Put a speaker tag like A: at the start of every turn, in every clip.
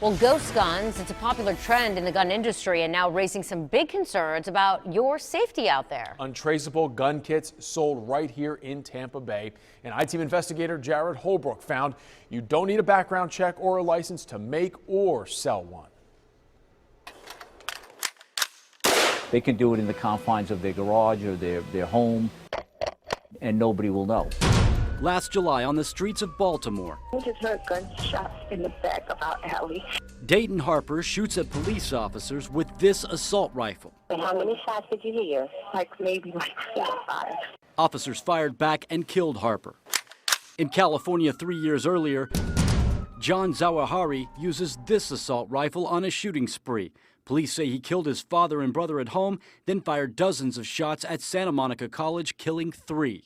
A: Well, ghost guns, it's a popular trend in the gun industry and now raising some big concerns about your safety out there.
B: Untraceable gun kits sold right here in Tampa Bay. And I-Team investigator Jared Holbrook found you don't need a background check or a license to make or sell one.
C: They can do it in the confines of their garage or their home, and nobody will know.
D: Last July on the streets of Baltimore,
E: We just heard gunshots in the back of our alley.
D: Dayton Harper shoots at police officers with this assault rifle.
E: And how many shots did you hear? Maybe 4 or 5.
D: Officers fired back and killed Harper. In California 3 years earlier, John Zawahiri uses this assault rifle on a shooting spree. Police say he killed his father and brother at home, then fired dozens of shots at Santa Monica College, killing 3.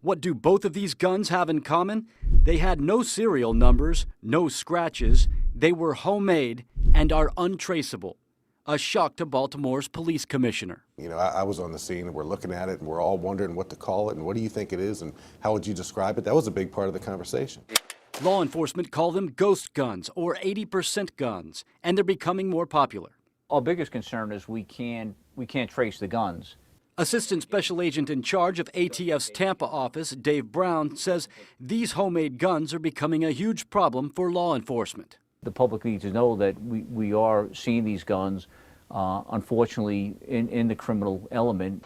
D: What do both of these guns have in common? They had no serial numbers, no scratches. They were homemade and are untraceable. A shock to Baltimore's police commissioner.
F: You know, I was on the scene and we're looking at it and we're all wondering what to call it and what do you think it is and how would you describe it? That was a big part of the conversation.
D: Law enforcement call them ghost guns or 80% guns, and they're becoming more popular.
C: Our biggest concern is we can't trace the guns.
D: Assistant Special Agent in charge of ATF's Tampa office, Dave Brown, says these homemade guns are becoming a huge problem for law enforcement.
C: The public needs to know that we are seeing these guns, unfortunately, in the criminal element.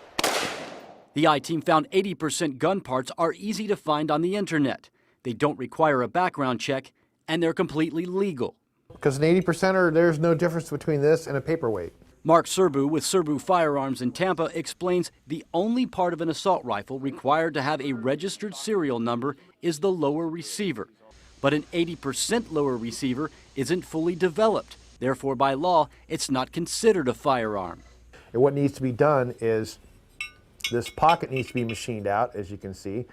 D: The I-Team found 80% gun parts are easy to find on the internet. They don't require a background check, and they're completely legal.
G: Because an 80%er, there's no difference between this and a paperweight.
D: Mark Serbu with Serbu Firearms in Tampa explains the only part of an assault rifle required to have a registered serial number is the lower receiver. But an 80% lower receiver isn't fully developed. Therefore, by law, it's not considered a firearm.
G: And what needs to be done is this pocket needs to be machined out, as you can see,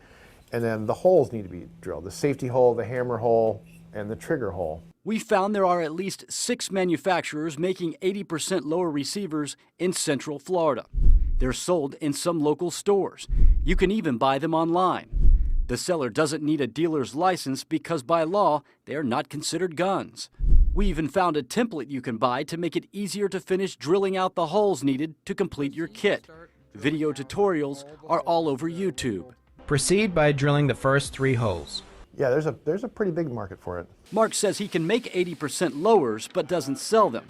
G: and then the holes need to be drilled. The safety hole, the hammer hole, and the trigger hole.
D: We found there are at least 6 manufacturers making 80% lower receivers in Central Florida. They're sold in some local stores. You can even buy them online. The seller doesn't need a dealer's license because by law, they are not considered guns. We even found a template you can buy to make it easier to finish drilling out the holes needed to complete your kit. Video tutorials are all over YouTube.
H: Proceed by drilling the first 3 holes.
G: Yeah, there's a pretty big market for it.
D: Mark says he can make 80% lowers but doesn't sell them.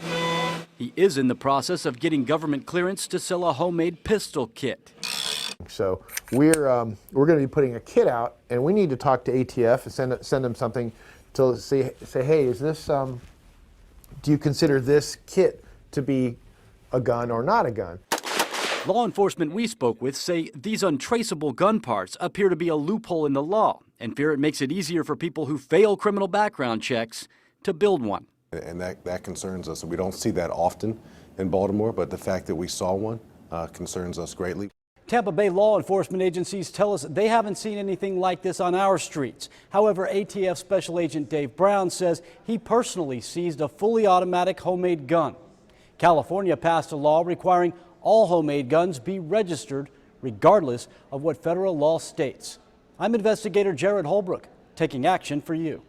D: He is in the process of getting government clearance to sell a homemade pistol kit.
G: So we're going to be putting a kit out, and we need to talk to ATF and send them something to say, hey, is this do you consider this kit to be a gun or not a gun?
D: Law enforcement we spoke with say these untraceable gun parts appear to be a loophole in the law and fear it makes it easier for people who fail criminal background checks to build one.
F: And that concerns us. We don't see that often in Baltimore, but the fact that we saw one concerns us greatly.
D: Tampa Bay law enforcement agencies tell us they haven't seen anything like this on our streets. However, ATF Special Agent Dave Brown says he personally seized a fully automatic homemade gun. California passed a law requiring all homemade guns be registered regardless of what federal law states. I'm investigator Jared Holbrook, taking action for you.